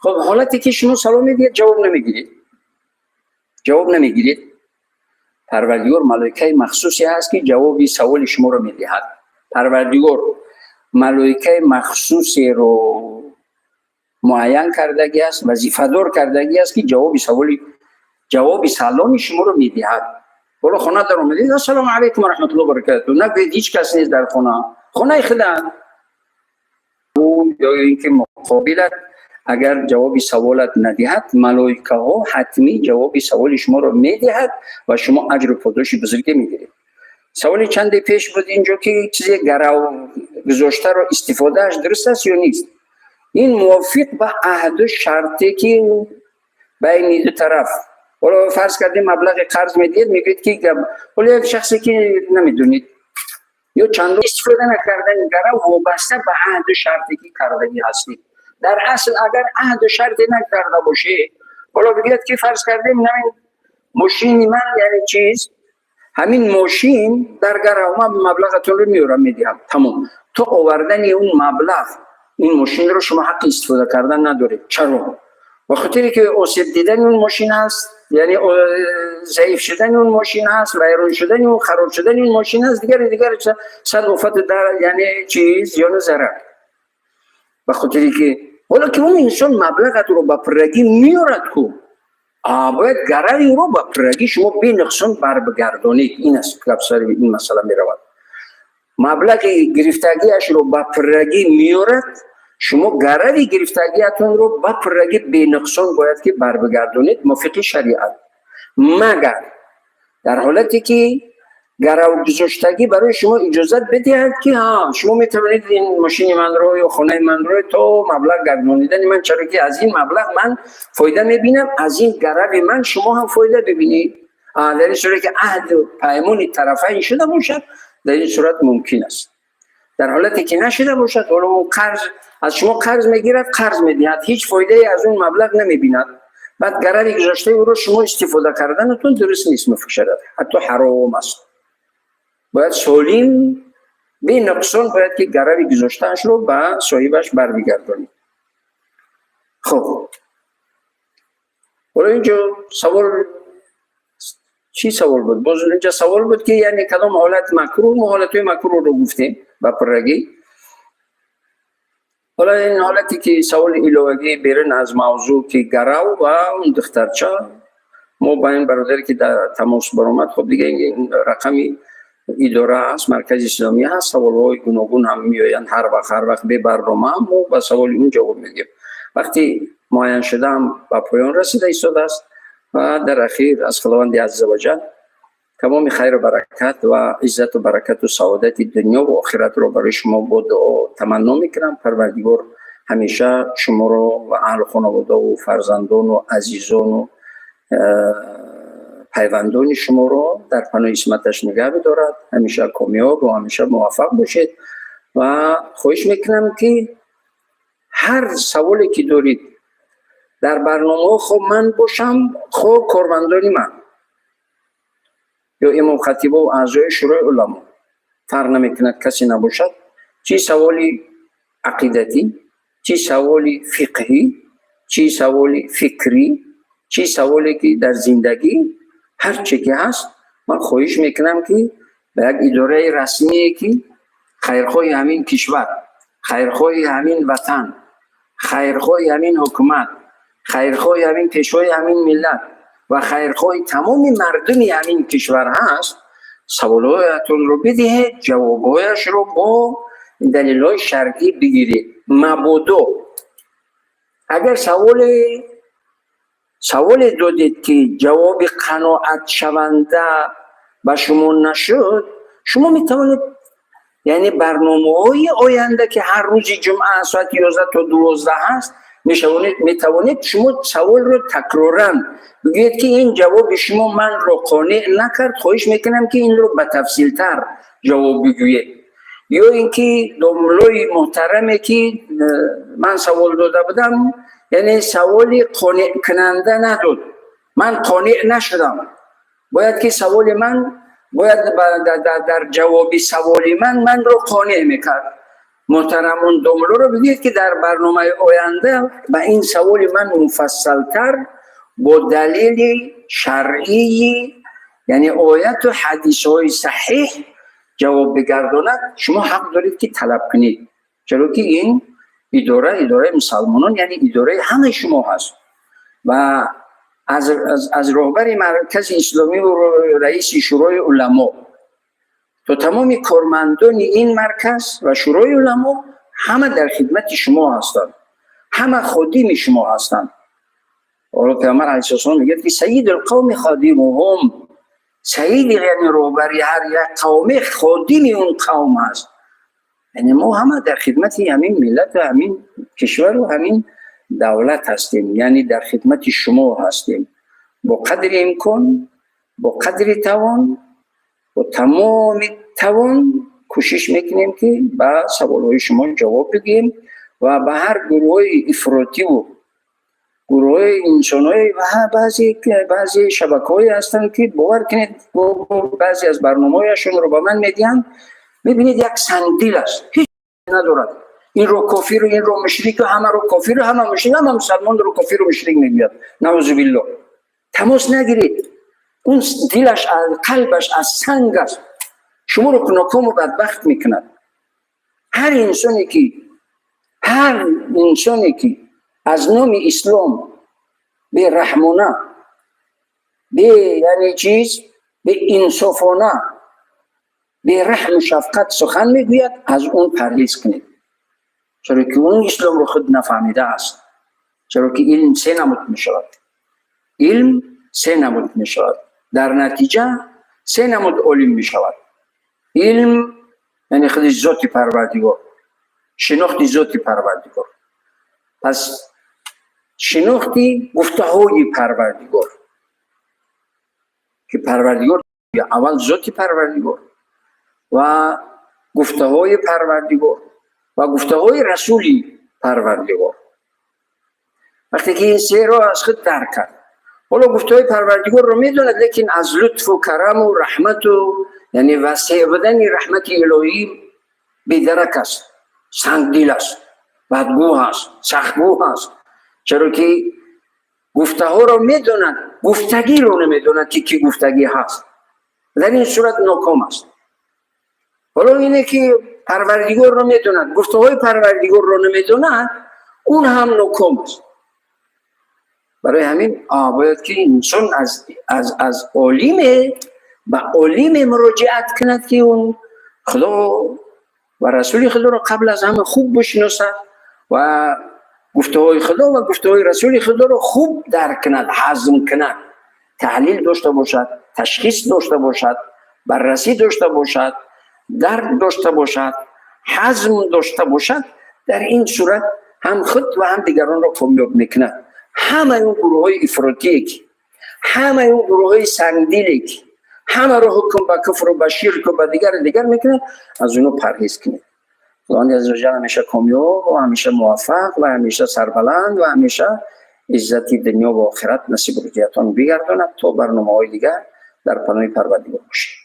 خب حالتی که شما سلام میدید جواب نمیگیرید، پروردگار ملائکه مخصوصی هست که جواب سوال شما رو میدهد. پروردگار ملائکه مخصوصی رو معین کردگی است، وظیفه دار کردگی است که جواب سلام شما رو میدهد. ولی خانه در اومدید السلام علیکم و رحمت الله و برکاته، نگید هیچ کس نیست در خانه خدا. یا اینکه مقابلت اگر جواب سوالت ندهد، ملائکه ها حتمی جواب سوال شما رو میدهد و شما اجر و پاداش بزرگی میگیرید. سوال چند پیش بود اینجا که چیزی گرو گذاشته رو استفادهش درست است یا نیست. این موافق به عهد و شرطی که بین دو طرف، ولی فرض کردیم مبلغ قرض میدید، میگید که ولی یک شخصی که نمیدونید یا چند استفاده نکردن گرو وابسته به عهد و شرطی که کردنی هستی. در اصل اگر عهد و شرطی نکرده باشه، ولی بگید که فرض کردیم همین ماشین من یعنی چیز، همین ماشین در گرو من مبلغتون رو میارم میدیم، تمام. تو آوردن اون مبلغ این ماشین رو شما حق استفاده کردن ندارید. چرا؟ بخاطری که آسیب دیدن اون ماشین هست، یعنی ضعیف شدن اون ماشین هست، ویران شدن اون، خراب شدن این ماشین هست، دیگر صد وفات در یعنی چیز یا ضرر. بخاطری که ولی که اون انسان مبلغت رو به پرگی میارد کو، باید گرایی رو به پرگی شما بی نقصان بر بگردانید. این است که سر این مسئله می رود. مبلغ گرفتگیش رو به پرگی میارد، شما گرایی گرفتگیتون رو به پرگی بی نقصان باید که بر بگردانید موافق شریعت. مگر در حالتی که گرو گذاشتگی برای شما اجازت بدهد که شما میتونید این ماشین من رو یا خانه من رو تو مبلغ گردانیدن من، چرا که از این مبلغ من فایده میبینم، از این گرو من شما هم فایده ببینید. در این صورت که عهد و پیمان طرفین شده باشد، در این صورت ممکن است. در حالتی که نشده باشد، اون قرض از شما قرض میگیرد، قرض میدهد، هیچ فایده از اون مبلغ نمیبیند، بعد گروی گذاشته او رو شما استفاده کردنتون درست نیست، مفشرد، حتی حرام است. باید سالم بی نقصان باید که گروی گذاشتهش رو به صاحبش برمیگردانید. خب ولی اینجا سوال چی سوال بود؟ باز اینجا سوال بود که یعنی کدام حالت مکروه و حالتهای مکروه رو گفتیم با پرگی. حالا این حالتی که سوال الهی بیرون از موضوع که گرو و اون دخترچه، ما با این برادری که در تماس برآمد، خب دیگه این رقمی اداره است، مرکز اسلامی هست، سوالهای گوناگون هم میآیند هر وقت به برنامه هم و با سوال اون جواب میگیم. وقتی معین شدم به پایان رسیده ایستاده است و در اخیر از خداوند عزوجل تمام خیر و برکت و عزت و برکت و سعادت دنیا و آخرت رو برای شما با دعا تمنا میکنم. پروردگار همیشه شما رو و اهل خانواده و فرزندان و عزیزان و پیوندان شما رو در پناه عصمتش نگه بدارد. همیشه کامیاب و همیشه موفق باشید و خواهش میکنم که هر سوالی که دارید در برنامه خب من باشم، خب کارمندانی من یا امام خطیب و اعضای شورای علما، فرق نمیکند کسی نباشد، چی سوالی عقیدتی، چی سوالی فقهی، چی سوالی فکری، چی سوالی که در زندگی، هر چی که هست من خواهش میکنم که به یک اداره رسمی که خیرخواه همین کشور، خیرخواه همین وطن، خیرخواه همین حکومت، خیرخواه همین پیشوای همین ملت و خیرخواه تمام مردم همین کشور هست، سوالاتون رو بدهید، جوابایش رو با دلیل‌های شرعی بگیرید. مبادا اگر سوال دادید که جواب قناعت شونده به شما نشد، شما میتوانید یعنی برنامه‌های آینده که هر روز جمعه ساعت 11 تا 12 هست میتوانید شما سوال رو تکرارا بگید که این جواب شما من رو قانع نکرد، خواهش میکنم که این رو به تفصیل تر جواب بگویید. یا اینکه داملای محترمی که من سوال داده بودم یعنی سوالی قانع کننده نداد، من قانع نشدم، باید که سوال من باید در جواب سوال من رو قانع میکرد. محترمون دوملو رو بگید که در برنامه آینده به این سوال من مفصلتر با دلیل شرعی یعنی آیت و حدیث های صحیح جواب بگرداند شما حق دارید که طلب کنید، چرا که این اداره مسلمانان یعنی اداره همه شما هست و از رهبر مرکز اسلامی و رئیس شورای علما تا تمام کارمندان این مرکز و شورای علما همه در خدمت شما هستند، همه خادم شما هستند. حالا پیامبر علیه السلام میگه که سید القوم خادمهم، سید یعنی رهبر هر یک قوم خادم اون قوم هست. یعنی ما همه در خدمت همین ملت و همین کشور و همین دولت هستیم، یعنی در خدمت شما هستیم. با قدر امکان، با قدر توان، با تمام توان کوشش میکنیم که به سوالهای شما جواب بدیم و به هر گروه افراطی و گروه انسان‌های و بعضی شبکه‌های هستند که باور کنید بعضی از برنامه‌هایشون رو به من میدین، میبینید یک سنگدل است، هیچ ندارد. این رو کافر و این رو مشرک و همه رو کافر و همه مشرک، همه مسلمان رو کافر و مشرک میگوید. نعوذ بالله. تماس نگیرید. اون دلش قلبش از سنگ است، شما رو ناکام و بدبخت میکند. هر انسانی که از نام اسلام به رحمانه، به یعنی چیز به انصافانه، به رحم و شفقت سخن میگوید، از اون پرهیز کنید، چرا که اون اسلام رو خود نفهمیده است. چرا که علم سه نمود میشود، علم سه نمود میشود، در نتیجه سه نمود علم میشود. علم یعنی خود ذات پروردگار، شناخت ذات پروردگار، پس شناختی گفته های پروردگار که پروردگار اول ذات پروردگار و گفته های پروردگار و گفته های رسولی پروردگار. وقتی که این سه را از خود درک کرد، حالا گفته های پروردگار رو میدوند، لیکن از لطف و کرم و رحمت و یعنی وسیع بودن رحمت الهی بی‌درک است، سنگدل است، بدگو است، سختگو است. چرا که گفته ها رو میدونند، گفتگی رو نمیدونند که کی گفتگی هست، در این صورت ناکام است. حالا اینه که پروردگار رو میدونند، گفته های پروردگار رو نمیدونند، اون هم ناکام است. برای همین باید که انسان از عالم به عالم مراجعت کند که اون خدا و رسول خدا رو قبل از همه خوب بشناسد و گفته های خدا و گفته های رسول خدا رو خوب درک کند، هضم کند، تحلیل داشته باشد، تشخیص داشته باشد، بررسی داشته باشد، درک داشته باشد، هضم داشته باشد. در این صورت هم خود و هم دیگران را کامیاب میکند. همه اون گروه های افراطی که، همه اون گروه های سنگدلی که همه را حکم به کفر و به شرک و به دیگر میکنند، از اونو پرهیز کنید. خداوند عزوجل همیشه کامیاب و همیشه موفق و همیشه سربلند و همیشه عزت دنیا و آخرت نصیب رجیتان بگرداند. تا برنامه های دیگر در پناه پروردگار باشید.